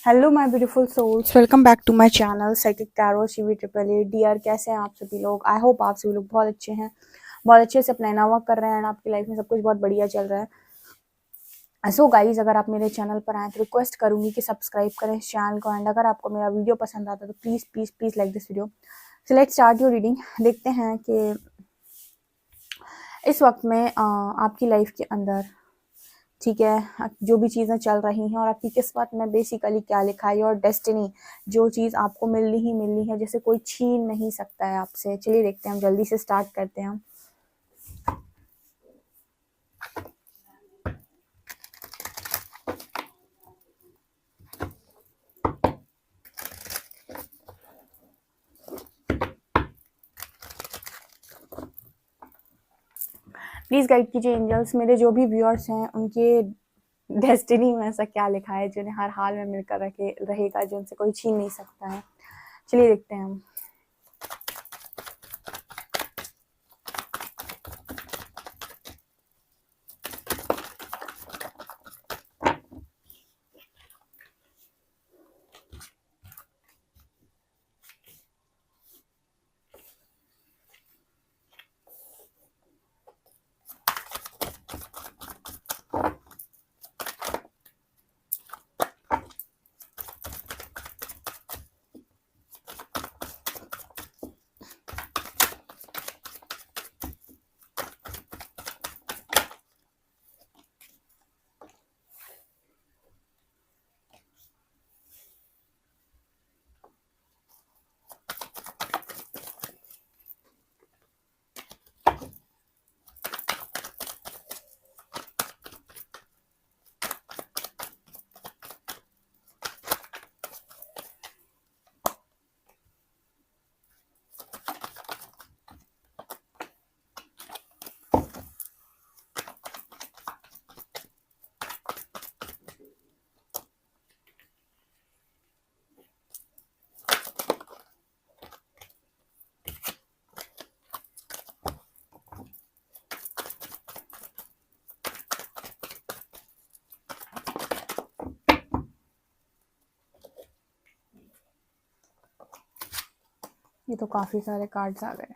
Hello my beautiful souls, welcome back to my channel psychic tarot Shivi triple A dear. कैसे हैं आप सभी लोग? आई होप आप सभी लोग बहुत अच्छे हैं, बहुत अच्छे से अपना इनर वर्क कर रहे हैं एंड आपकी लाइफ में सब कुछ बहुत बढ़िया चल रहा है। सो गाइज, अगर आप मेरे चैनल पर आए तो रिक्वेस्ट करूंगी कि सब्सक्राइब करें इस चैनल को एंड अगर आपको मेरा वीडियो पसंद आता है तो please please please like this video. So let's start your reading. देखते हैं कि इस वक्त में आपकी लाइफ के अंदर, ठीक है, जो भी चीज़ें चल रही हैं और आपकी किस्मत में बेसिकली क्या लिखा है। और डेस्टिनी, जो चीज़ आपको मिलनी ही मिलनी है, जैसे कोई छीन नहीं सकता है आपसे। चलिए देखते हैं, हम जल्दी से स्टार्ट करते हैं। प्लीज़ गाइड कीजिए एंजल्स, मेरे जो भी व्यूअर्स हैं उनके डेस्टिनी में ऐसा क्या लिखा है जो उन्हें हर हाल में मिलकर रहेगा, जो उनसे कोई छीन नहीं सकता है। चलिए देखते हैं हम। ये तो काफ़ी सारे कार्ड्स आ गए।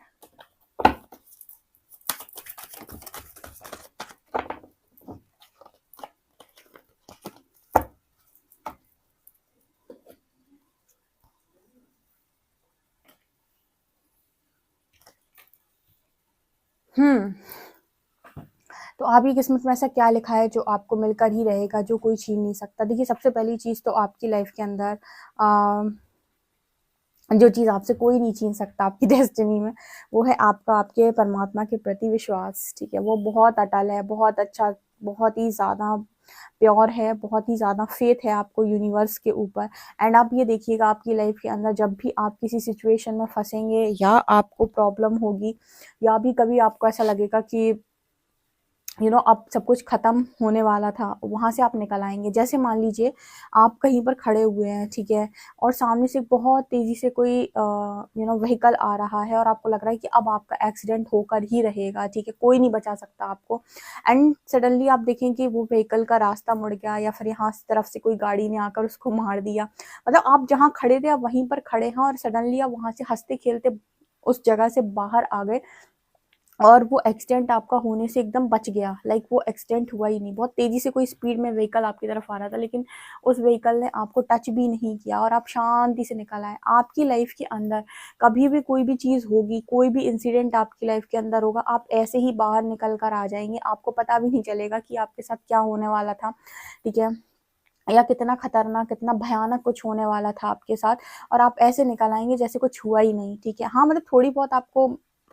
तो आपकी किस्मत में ऐसा क्या लिखा है जो आपको मिलकर ही रहेगा, जो कोई छीन नहीं सकता। देखिए, सबसे पहली चीज़ तो आपकी लाइफ के अंदर जो चीज़ आपसे कोई नहीं छीन सकता आपकी डेस्टिनी में, वो है आपका आपके परमात्मा के प्रति विश्वास। ठीक है, वो बहुत अटल है, बहुत अच्छा, बहुत ही ज़्यादा प्योर है, बहुत ही ज़्यादा फेथ है आपको यूनिवर्स के ऊपर। एंड आप ये देखिएगा, आपकी लाइफ के अंदर जब भी आप किसी सिचुएशन में फंसेंगे या आपको प्रॉब्लम होगी या भी कभी आपको ऐसा लगेगा कि अब सब कुछ ख़त्म होने वाला था, वहाँ से आप निकल आएंगे। जैसे मान लीजिए आप कहीं पर खड़े हुए हैं, ठीक है, और सामने से बहुत तेज़ी से कोई व्हीकल आ रहा है और आपको लग रहा है कि अब आपका एक्सीडेंट होकर ही रहेगा, ठीक है, कोई नहीं बचा सकता आपको। एंड सडनली आप देखें कि वो व्हीकल का रास्ता मुड़ गया या फिर यहाँ तरफ से कोई गाड़ी ने आकर उसको मार दिया। मतलब आप जहाँ खड़े थे आप वहीं पर खड़े हैं और सडनली आप वहाँ से हंसते खेलते उस जगह से बाहर आ गए और वो एक्सीडेंट आपका होने से एकदम बच गया। लाइक वो एक्सीडेंट हुआ ही नहीं। बहुत तेज़ी से कोई स्पीड में व्हीकल आपकी तरफ आ रहा था, लेकिन उस व्हीकल ने आपको टच भी नहीं किया और आप शांति से निकल आए। आपकी लाइफ के अंदर कभी भी कोई भी चीज़ होगी, कोई भी इंसिडेंट आपकी लाइफ के अंदर होगा, आप ऐसे ही बाहर निकल कर आ जाएंगे। आपको पता भी नहीं चलेगा कि आपके साथ क्या होने वाला था, ठीक है, या कितना खतरनाक, कितना भयानक कुछ होने वाला था आपके साथ, और आप ऐसे निकल आएंगे जैसे कुछ हुआ ही नहीं। ठीक है, हाँ, मतलब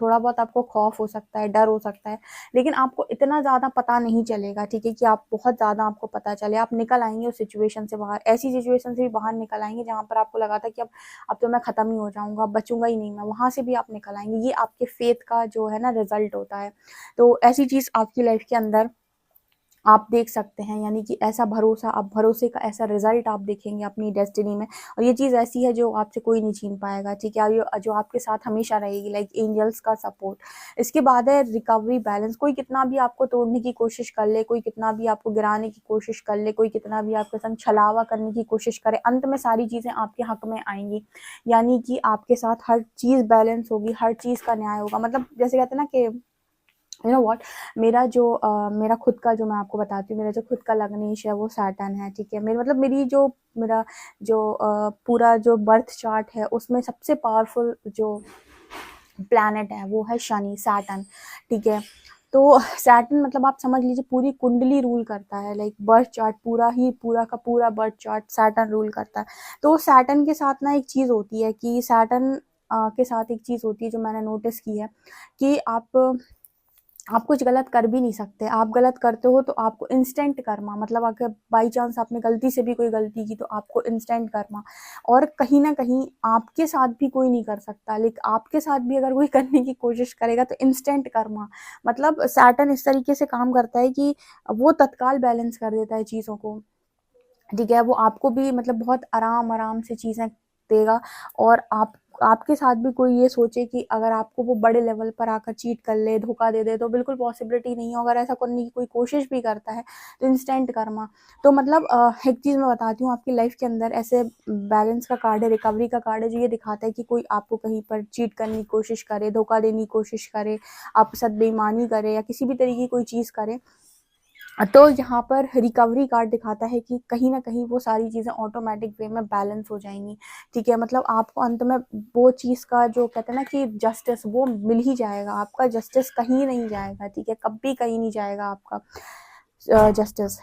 थोड़ा बहुत आपको खौफ हो सकता है, डर हो सकता है, लेकिन आपको इतना ज़्यादा पता नहीं चलेगा, ठीक है, कि आप बहुत ज़्यादा आपको पता चले। आप निकल आएंगे उस सिचुएशन से बाहर, ऐसी सिचुएशन से भी बाहर निकल आएंगे जहाँ पर आपको लगा था कि अब तो मैं ख़त्म ही हो जाऊँगा, अब बचूंगा ही नहीं मैं, वहाँ से भी आप निकल आएंगे। ये आपके फेथ का जो है ना रिजल्ट होता है। तो ऐसी चीज़ आपकी लाइफ के अंदर आप देख सकते हैं, यानी कि ऐसा भरोसा, आप भरोसे का ऐसा रिजल्ट आप देखेंगे अपनी डेस्टिनी में। और ये चीज़ ऐसी है जो आपसे कोई नहीं छीन पाएगा, ठीक है? और ये जो आपके साथ हमेशा रहेगी, लाइक एंजल्स का सपोर्ट। इसके बाद है रिकवरी बैलेंस। कोई कितना भी आपको तोड़ने की कोशिश कर ले, कोई कितना भी आपको गिराने की कोशिश कर ले, कोई कितना भी आपके संग छलावा करने की कोशिश करे, अंत में सारी चीज़ें आपके हक में आएंगी। यानी कि आपके साथ हर चीज़ बैलेंस होगी, हर चीज़ का न्याय होगा। मतलब जैसे कहते हैं ना कि यू नो व्हाट, मेरा खुद का, जो मैं आपको बताती हूँ, मेरा जो खुद का लग्नेश है वो सैटर्न है, ठीक है? मेरा जो पूरा जो बर्थ चार्ट है उसमें सबसे पावरफुल जो प्लैनेट है वो है शनि, सैटर्न, ठीक है? तो सैटर्न मतलब आप समझ लीजिए पूरी कुंडली रूल करता है, लाइक बर्थ चार्ट पूरा का पूरा बर्थ चार्ट सैटर्न रूल करता है। तो सैटर्न के साथ ना एक चीज़ होती है कि सैटर्न के साथ एक चीज़ होती है जो मैंने नोटिस की है कि आप कुछ गलत कर भी नहीं सकते। आप गलत करते हो तो आपको इंस्टेंट कर्मा, मतलब अगर बाई चांस आपने गलती से भी कोई गलती की तो आपको इंस्टेंट कर्मा। और कहीं न कहीं आपके साथ भी कोई नहीं कर सकता, लेकिन आपके साथ भी अगर कोई करने की कोशिश करेगा तो इंस्टेंट कर्मा। मतलब सैटर्न इस तरीके से काम करता है कि वो तत्काल बैलेंस कर देता है चीज़ों को, ठीक है? वो आपको भी मतलब बहुत आराम-आराम से चीज़ें देगा। और आपके साथ भी कोई ये सोचे कि अगर आपको वो बड़े लेवल पर आकर चीट कर ले, धोखा दे दे, तो बिल्कुल पॉसिबिलिटी नहीं है। अगर ऐसा करने की कोई कोशिश भी करता है तो इंस्टेंट कर्मा। तो मतलब एक चीज़ मैं बताती हूँ, आपकी लाइफ के अंदर ऐसे बैलेंस का कार्ड है, रिकवरी का कार्ड है, जो ये दिखाता है कि कोई आपको कहीं पर चीट करने की कोशिश करे, धोखा देने की कोशिश करे, आपके साथ बेईमानी करे या किसी भी तरीके की कोई चीज़ करे, तो यहाँ पर रिकवरी कार्ड दिखाता है कि कहीं न कहीं वो सारी चीज़ें ऑटोमैटिक वे में बैलेंस हो जाएँगी, ठीक है? मतलब आपको अंत में वो चीज़ का जो कहते हैं ना कि जस्टिस, वो मिल ही जाएगा, आपका जस्टिस कहीं नहीं जाएगा, ठीक है? कभी कहीं नहीं जाएगा आपका जस्टिस।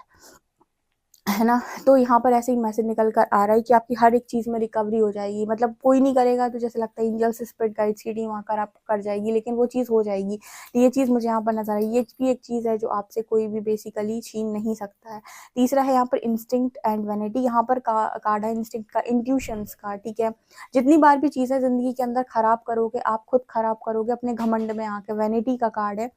है ना? तो यहाँ पर ऐसे ही मैसेज निकल कर आ रहा है कि आपकी हर एक चीज़ में रिकवरी हो जाएगी। मतलब कोई नहीं करेगा तो जैसे लगता है एंजल्स, स्पिरिट गाइड्स की टीम आकर आपको कर जाएगी, लेकिन वो चीज़ हो जाएगी। ये चीज़ मुझे यहाँ पर नज़र आई। ये भी एक चीज़ है जो आपसे कोई भी बेसिकली छीन नहीं सकता है। तीसरा है यहाँ पर इंस्टिंक्ट एंड वैनिटी। यहाँ पर कार्ड है इंस्टिंक्ट का, इंट्यूशंस का, ठीक है? जितनी बार भी चीज़ें ज़िंदगी के अंदर खराब करोगे, आप खुद खराब करोगे अपने घमंड में आके। वैनिटी का कार्ड है,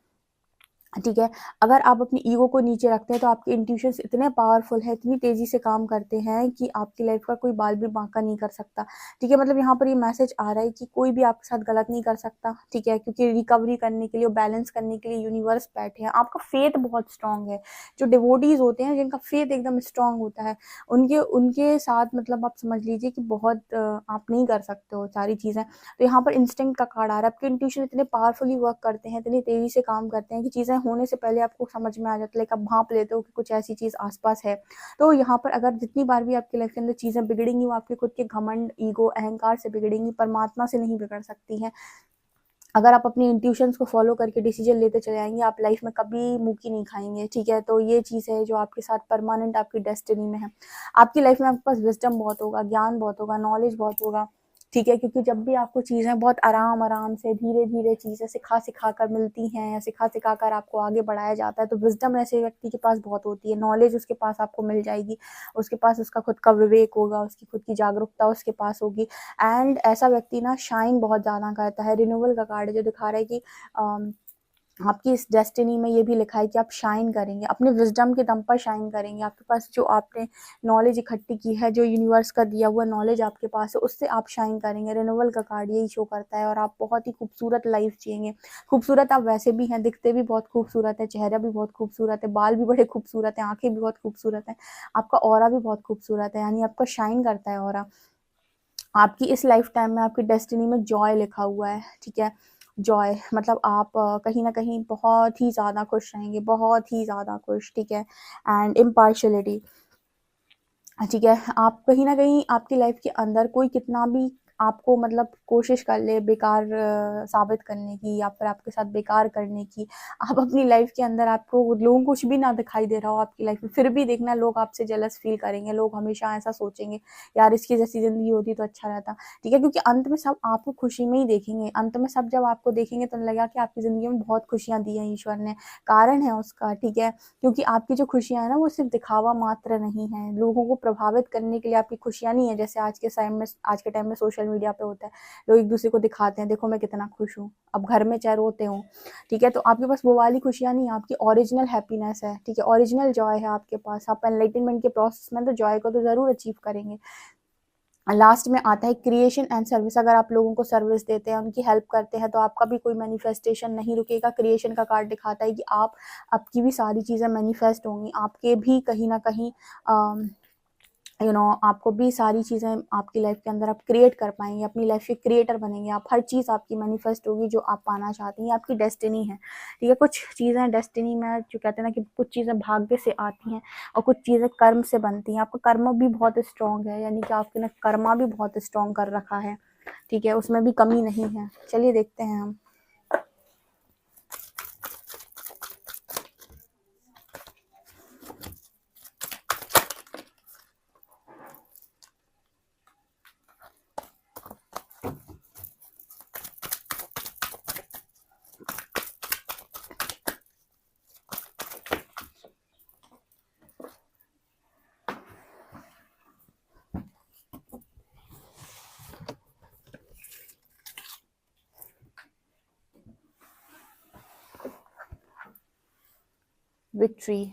ठीक है? अगर आप अपनी ईगो को नीचे रखते हैं तो आपके इंट्यूशंस इतने पावरफुल हैं, इतनी तेज़ी से काम करते हैं कि आपकी लाइफ का कोई बाल भी बांका नहीं कर सकता, ठीक है? मतलब यहाँ पर ये मैसेज आ रहा है कि कोई भी आपके साथ गलत नहीं कर सकता, ठीक है? क्योंकि रिकवरी करने के लिए और बैलेंस करने के लिए यूनिवर्स बैठे हैं। आपका फेथ बहुत स्ट्रॉन्ग है। जो डिवोटीज़ होते हैं, जिनका फेथ एकदम स्ट्रॉन्ग होता है, उनके उनके साथ मतलब आप समझ लीजिए कि बहुत आप नहीं कर सकते हो सारी चीज़ें। तो यहाँ पर इंस्टिंक्ट का कार्ड आ रहा है। आपके इंट्यूशन इतने पावरफुली वर्क करते हैं, इतनी तेज़ी से काम करते हैं कि चीज़ें होने से पहले आपको समझ में आ जाता है, लाइक आप भाँप लेते हो कि कुछ ऐसी चीज़ आस-पास है। तो यहाँ पर अगर जितनी बार भी आपकी लाइफ के अंदर चीज़ें बिगड़ेंगी, वो आपके खुद के घमंड, ईगो, अहंकार से बिगड़ेंगी, परमात्मा से नहीं बिगड़ सकती हैं। अगर आप अपनी इंट्यूशंस को फॉलो करके डिसीजन लेते चले आएँगे, आप लाइफ में कभी मुँह नहीं खाएँगे, ठीक है? तो ये चीज़ है जो आपके साथ परमानेंट आपकी डेस्टिनी में है। आपकी लाइफ में आपके पास विज़डम बहुत होगा, ज्ञान बहुत होगा, नॉलेज बहुत होगा, ठीक है? क्योंकि जब भी आपको चीज़ें बहुत आराम-आराम से, धीरे-धीरे चीज़ें सिखा-सिखा कर मिलती हैं या सिखा-सिखा कर आपको आगे बढ़ाया जाता है, तो विज़डम ऐसे व्यक्ति के पास बहुत होती है, नॉलेज उसके पास आपको मिल जाएगी, उसके पास उसका खुद का विवेक होगा, उसकी खुद की जागरूकता उसके पास होगी। एंड ऐसा व्यक्ति ना शाइन बहुत ज़्यादा करता है। रिन्यूअल का कार्ड है जो दिखा रहा है कि आपकी इस डेस्टिनी में ये भी लिखा है कि आप शाइन करेंगे, अपने विज़डम के दम पर शाइन करेंगे। आपके पास जो आपने नॉलेज इकट्ठी की है, जो यूनिवर्स का दिया हुआ नॉलेज आपके पास है, उससे आप शाइन करेंगे। रिन्यूअल का कार्ड यही शो करता है और आप बहुत ही खूबसूरत लाइफ जिएँगे। खूबसूरत आप वैसे भी हैं, दिखते भी बहुत खूबसूरत है, चेहरा भी बहुत खूबसूरत है, बाल भी बड़े खूबसूरत हैं, आँखें भी बहुत खूबसूरत हैं, आपका ऑरा भी बहुत खूबसूरत है, यानी आपका शाइन करता है ऑरा। आपकी इस लाइफ टाइम में आपकी डेस्टिनी में जॉय लिखा हुआ है, ठीक है? जॉय मतलब आप कहीं न कहीं बहुत ही ज़्यादा खुश रहेंगे, बहुत ही ज़्यादा खुश, ठीक है? एंड इम्पार्शियलिटी, ठीक है? आप कहीं न कहीं आपकी लाइफ के अंदर कोई कितना भी आपको मतलब कोशिश कर ले बेकार साबित करने की या फिर आपके साथ बेकार करने की, आप अपनी लाइफ के अंदर आपको लोगों को कुछ भी ना दिखाई दे रहा हो आपकी लाइफ में, फिर भी देखना लोग आपसे जेलस फ़ील करेंगे, लोग हमेशा ऐसा सोचेंगे, यार इसकी जैसी ज़िंदगी होती तो अच्छा रहता, ठीक है? क्योंकि अंत में सब आपको खुशी में ही देखेंगे, अंत में सब जब आपको देखेंगे तो लगेगा कि आपकी ज़िंदगी में बहुत खुशियाँ दी हैं ईश्वर ने, कारण है उसका, ठीक है? क्योंकि आपकी जो खुशियाँ हैं ना वो सिर्फ़ दिखावा मात्र नहीं है, लोगों को प्रभावित करने के लिए आपकी खुशियाँ नहीं है, जैसे आज के टाइम में सोशल सोशल मीडिया पे होता है, लोग एक दूसरे को दिखाते हैं, देखो मैं कितना खुश हूँ, अब घर में चाहे रोते हो, ठीक है, तो आपके पास वो वाली खुशियाँ नहीं, आपकी ओरिजिनल हैप्पीनेस है, ठीक है, ओरिजिनल जॉय है आपके पास, आप एनलाइटनमेंट के प्रोसेस में तो जॉय को तो ज़रूर अचीव करेंगे। लास्ट में आता है क्रिएशन एंड सर्विस। अगर आप लोगों को सर्विस देते हैं, उनकी हेल्प करते हैं, तो आपका भी कोई मैनिफेस्टेशन नहीं रुकेगा। क्रिएशन का कार्ड दिखाता है कि आपकी भी सारी चीज़ें मैनिफेस्ट होंगी, आपके भी कहीं ना कहीं आपको भी सारी चीज़ें आपकी लाइफ के अंदर आप क्रिएट कर पाएंगे, अपनी लाइफ के क्रिएटर बनेंगे आप, हर चीज़ आपकी मैनिफेस्ट होगी जो आप पाना चाहते हैं, आपकी डेस्टिनी है, ठीक है। कुछ चीज़ें डेस्टिनी में जो कहते हैं ना कि कुछ चीज़ें भाग्य से आती हैं और कुछ चीज़ें कर्म से बनती हैं। आपका कर्म भी बहुत स्ट्रॉन्ग है, यानी कि आपके ना कर्मा भी बहुत स्ट्रॉन्ग कर रखा है, ठीक है, उसमें भी कमी नहीं है। चलिए देखते हैं हम। विक्ट्री,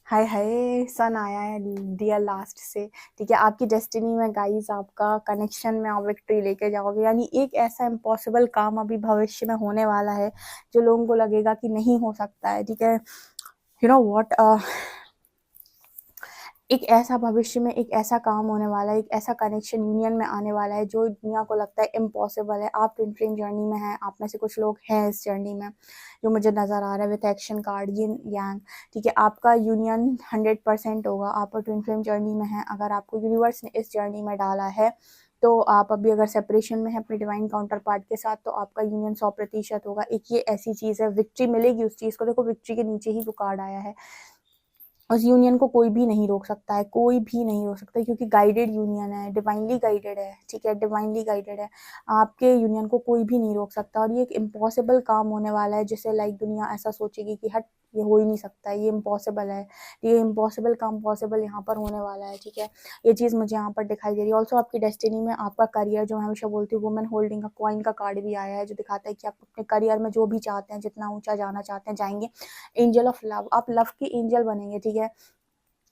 हाय हाय, सन आया है डियर लास्ट से, ठीक है। आपकी डेस्टिनी में गाइस, आपका कनेक्शन में आप विक्ट्री लेके जाओगे, यानी एक ऐसा इम्पॉसिबल काम अभी भविष्य में होने वाला है जो लोगों को लगेगा कि नहीं हो सकता है, ठीक है। यू नो व्हाट, एक ऐसा भविष्य में एक ऐसा काम होने वाला है, एक ऐसा कनेक्शन यूनियन में आने वाला है जो दुनिया को लगता है इम्पॉसिबल है। आप ट्विन फ्लेम जर्नी में हैं, आप में से कुछ लोग हैं इस जर्नी में, जो मुझे नज़र आ रहा है विद एक्शन कार्ड यिन यांग, ठीक है। आपका यूनियन 100% होगा, आप ट्विन फ्लेम जर्नी में हैं। अगर आपको यूनिवर्स ने इस जर्नी में डाला है तो आप अभी अगर सेपरेशन में है अपने डिवाइन काउंटर पार्ट के साथ, तो आपका यूनियन 100% होगा। एक ये ऐसी चीज़ है, विक्ट्री मिलेगी उस चीज़ को। देखो विक्ट्री के नीचे ही वो कार्ड आया है, उस यूनियन को कोई भी नहीं रोक सकता है, कोई भी नहीं रोक सकता है, क्योंकि गाइडेड यूनियन है, डिवाइनली गाइडेड है, ठीक है, डिवाइनली गाइडेड है। आपके यूनियन को कोई भी नहीं रोक सकता। और ये एक इम्पॉसिबल काम होने वाला है, जिसे लाइक दुनिया ऐसा सोचेगी कि हट, ये हो ही नहीं सकता है, ये इम्पॉसिबल है, ये इम्पॉसिबल काम पॉसिबल यहाँ पर होने वाला है, ठीक है। ये चीज़ मुझे यहाँ पर दिखाई दे रही है। ऑल्सो आपकी डेस्टिनी में आपका करियर, जो मैं हमेशा बोलती हूँ, वुमेन होल्डिंग का कॉइन का कार्ड भी आया है, जो दिखाता है कि आप अपने करियर में जो भी चाहते हैं, जितना ऊंचा जाना चाहते हैं, जाएंगे। एंजल ऑफ लव, आप लव की एंजल बनेंगे, ठीक है,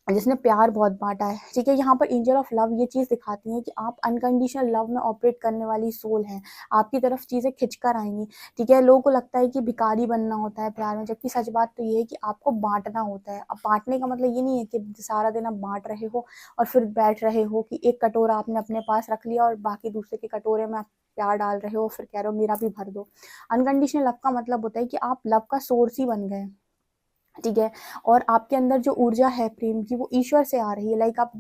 जिसने प्यार बहुत बांटा है, ठीक है। यहाँ पर एंजल ऑफ लव ये चीज़ दिखाती है कि आप अनकंडीशनल लव में ऑपरेट करने वाली सोल हैं, आपकी तरफ चीज़ें खिंचकर आएंगी, ठीक है। लोगों को लगता है कि भिखारी बनना होता है प्यार में, जबकि सच बात तो ये है कि आपको बांटना होता है। अब बांटने का मतलब ये नहीं है कि सारा दिन आप बांट रहे हो और फिर बैठ रहे हो कि एक कटोरा आपने अपने पास रख लिया और बाकी दूसरे के कटोरे में आप प्यार डाल रहे हो, फिर कह रहे हो मेरा भी भर दो। अनकंडीशनल लव का मतलब होता है कि आप लव का सोर्स ही बन गए, ठीक है। और आपके अंदर जो ऊर्जा है प्रेम की, वो ईश्वर से आ रही है, लाइक आप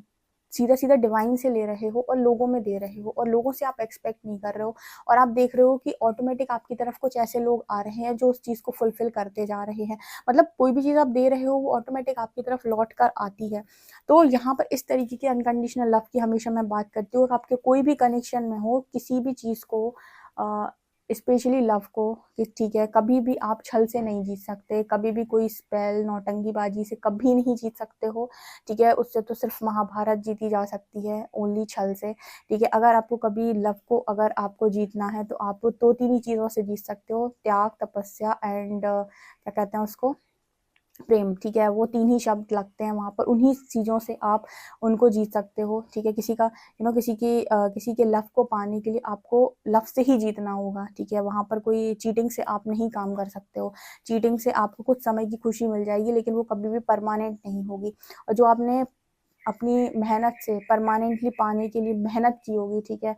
सीधा सीधा डिवाइन से ले रहे हो और लोगों में दे रहे हो, और लोगों से आप एक्सपेक्ट नहीं कर रहे हो। और आप देख रहे हो कि ऑटोमेटिक आपकी तरफ कुछ ऐसे लोग आ रहे हैं जो उस चीज़ को फुलफिल करते जा रहे हैं। मतलब कोई भी चीज़ आप दे रहे हो, वो ऑटोमेटिक आपकी तरफ लौट कर आती है। तो यहाँ पर इस तरीके की अनकंडीशनल लव की हमेशा मैं बात करती हूँ। आपके कोई भी कनेक्शन में हो, किसी भी चीज़ को, स्पेशली लव को, कि ठीक है, कभी भी आप छल से नहीं जीत सकते, कभी भी कोई स्पेल नौटंकीबाजी से कभी नहीं जीत सकते हो, ठीक है। उससे तो सिर्फ महाभारत जीती जा सकती है, ओनली छल से, ठीक है। अगर आपको कभी लव को अगर आपको जीतना है, तो आप दो तीन ही चीज़ों से जीत सकते हो, त्याग, तपस्या एंड क्या कहते हैं उसको, प्रेम, ठीक है, वो 3 ही शब्द लगते हैं वहाँ पर, उन्हीं चीज़ों से आप उनको जीत सकते हो, ठीक है। किसी का किसी के लव को पाने के लिए आपको लव से ही जीतना होगा, ठीक है। वहाँ पर कोई चीटिंग से आप नहीं काम कर सकते हो। चीटिंग से आपको कुछ समय की खुशी मिल जाएगी, लेकिन वो कभी भी परमानेंट नहीं होगी। और जो आपने अपनी मेहनत से परमानेंटली पाने के लिए मेहनत की होगी, ठीक है,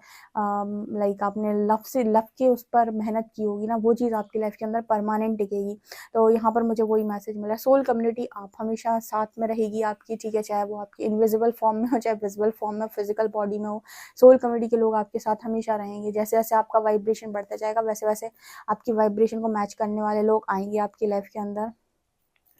लाइक आपने लव के उस पर मेहनत की होगी ना, वो चीज़ आपकी लाइफ के अंदर परमानेंट टिकेगी। तो यहाँ पर मुझे वही मैसेज मिला, सोल कम्युनिटी आप हमेशा साथ में रहेगी आपकी, ठीक है, चाहे वो आपकी इनविजिबल फॉर्म में हो, चाहे विजिबल फॉर्म में, फिजिकल बॉडी में हो। सोल कम्युनिटी के लोग आपके साथ हमेशा रहेंगे। जैसे जैसे आपका वाइब्रेशन बढ़ता जाएगा, वैसे वैसे आपकी वाइब्रेशन को मैच करने वाले लोग आएंगे आपकी लाइफ के अंदर।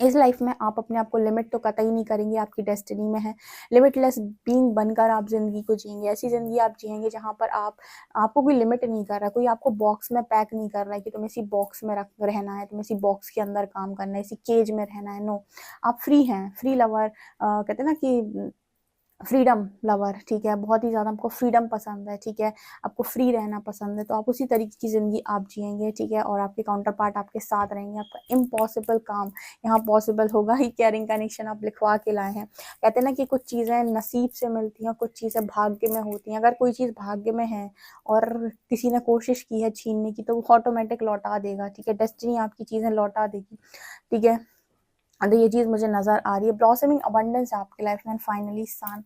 इस लाइफ में आप अपने आप को लिमिट तो कतई नहीं करेंगे, आपकी डेस्टिनी में है। लिमिटलेस बीइंग बनकर आप ज़िंदगी को जिएंगे, ऐसी ज़िंदगी आप जिएंगे जहाँ पर आपको कोई लिमिट नहीं कर रहा, कोई आपको बॉक्स में पैक नहीं कर रहा है कि तुम्हें इसी बॉक्स में रहना है, तुम्हें इसी बॉक्स के अंदर काम करना है, इसी केज में रहना है। नो, आप फ्री हैं, फ्री लवर, कहते हैं ना कि फ्रीडम लवर, ठीक है, बहुत ही ज़्यादा आपको फ्रीडम पसंद है, ठीक है, आपको फ्री रहना पसंद है, तो आप उसी तरीके की ज़िंदगी आप जिएंगे, ठीक है, और आपके काउंटर पार्ट आपके साथ रहेंगे। आपका इम्पॉसिबल काम यहाँ पॉसिबल होगा ही। केयरिंग कनेक्शन आप लिखवा के लाए हैं। कहते हैं ना कि कुछ चीज़ें नसीब से मिलती हैं, कुछ चीज़ें भाग्य में होती हैं। अगर कोई चीज़ भाग्य में है और किसी ने कोशिश की है छीनने की, तो वो ऑटोमेटिक लौटा देगा, ठीक है, डेस्टिनी आपकी चीज़ें लौटा देगी, ठीक है। तो ये चीज़ मुझे नज़र आ रही है। ब्लॉसमिंग अबंडेंस आपकी लाइफ में। फाइनली सन,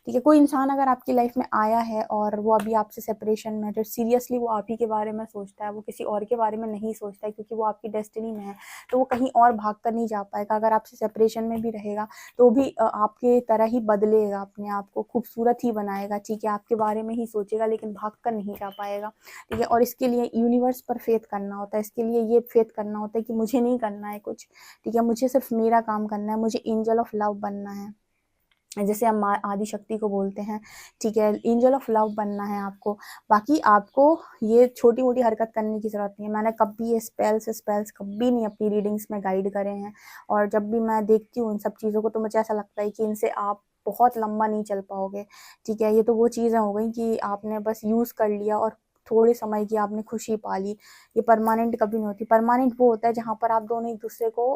ठीक है, कोई इंसान अगर आपकी लाइफ में आया है और वो अभी आपसे सेपरेशन में, तो सीरियसली वो आप ही के बारे में सोचता है, वो किसी और के बारे में नहीं सोचता है, क्योंकि वो आपकी डेस्टिनी में है, तो वो कहीं और भाग कर नहीं जा पाएगा। अगर आपसे सेपरेशन में भी रहेगा तो भी आपके तरह ही बदलेगा, अपने आप को खूबसूरत ही बनाएगा, ठीक है, आपके बारे में ही सोचेगा, लेकिन भाग कर नहीं जा पाएगा, ठीक है। और इसके लिए यूनिवर्स पर फेथ करना होता है, इसके लिए ये फेथ करना होता है कि मुझे नहीं करना है कुछ, ठीक है, मुझे सिर्फ मेरा काम करना है, मुझे एंजल ऑफ लव बनना है, जैसे हम आदि शक्ति को बोलते हैं, ठीक है, एंजल ऑफ लव बनना है आपको। बाकी आपको ये छोटी मोटी हरकत करने की ज़रूरत नहीं है। मैंने कभी ये स्पेल्स कभी नहीं अपनी रीडिंग्स में गाइड करे हैं, और जब भी मैं देखती हूँ इन सब चीज़ों को, तो मुझे ऐसा लगता है कि इनसे आप बहुत लंबा नहीं चल पाओगे, ठीक है। ये तो वो चीज़ें हो गई कि आपने बस यूज़ कर लिया और थोड़े समय की आपने खुशी पा ली। ये परमानेंट कभी नहीं होती। परमानेंट वो होता है जहाँ पर आप दोनों एक दूसरे को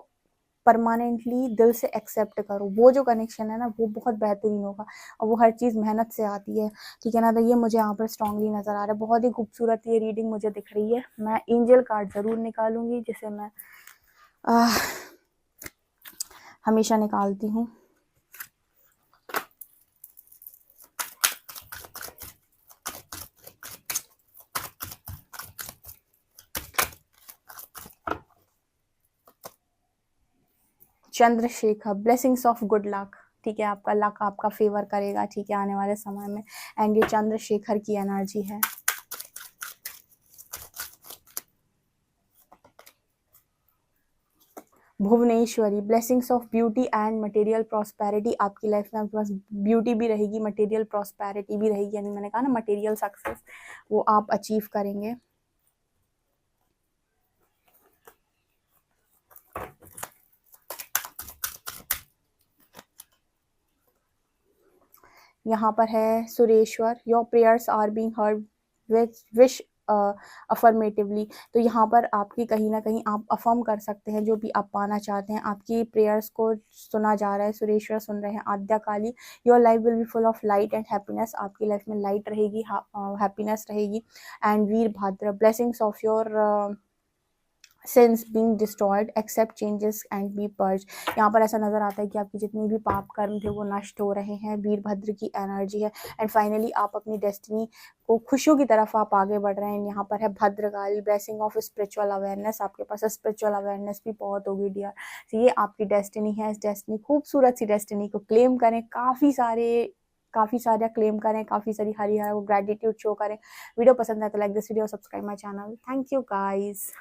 परमानेंटली दिल से एक्सेप्ट करो। वो जो कनेक्शन है ना, वो बहुत बेहतरीन होगा, और वो हर चीज़ मेहनत से आती है, ठीक है ना। तो ये मुझे यहाँ पर स्ट्रांगली नज़र आ रहा है। बहुत ही खूबसूरत ये रीडिंग मुझे दिख रही है। मैं एंजल कार्ड ज़रूर निकालूंगी, जिसे मैं हमेशा निकालती हूँ। Chandrashekhar, blessings of good luck, ठीक है, आपका लक आपका फेवर करेगा, ठीक है, आने वाले समय में। एंड ये चंद्रशेखर की एनर्जी है। Bhuvaneshwari, blessings of beauty and material prosperity आपकी लाइफ में। आपके पास ब्यूटी भी रहेगी, मटेरियल प्रॉस्पेरिटी भी रहेगी, यानी मैंने कहा ना मटेरियल सक्सेस, वो आप अचीव करेंगे। यहाँ पर है Sureshwar, your prayers are being heard, wish affirmatively. तो यहाँ पर आपकी कहीं ना कहीं आप अफर्म कर सकते हैं जो भी आप पाना चाहते हैं, आपकी प्रेयर्स को सुना जा रहा है। सुरेश्वर सुन रहे हैं। Adya Kali, your life will be full of light and happiness, आपकी लाइफ में लाइट रहेगी, हैप्पीनेस रहेगी। And Virabhadra, blessings of your sins being destroyed, accept changes and be purged. यहाँ पर ऐसा नजर आता है कि आपकी जितनी भी पाप कर्म थे वो नष्ट हो रहे हैं। वीरभद्र की एनर्जी है। एंड फाइनली आप अपनी डेस्टिनी को खुशियों की तरफ आप आगे बढ़ रहे हैं। यहाँ पर है Bhadrakali, blessing of spiritual awareness, आपके पास स्पिरिचुअल अवेयरनेस भी बहुत होगी डियर। तो ये आपकी डेस्टिनी है। इस डेस्टिनी, खूबसूरत सी डेस्टिनी को क्लेम करें, काफ़ी सारे क्लेम करें, काफ़ी सारी हरी हरी ग्रेटिट्यूड शो करें। वीडियो पसंद है तो like this video, subscribe my channel. Thank you guys.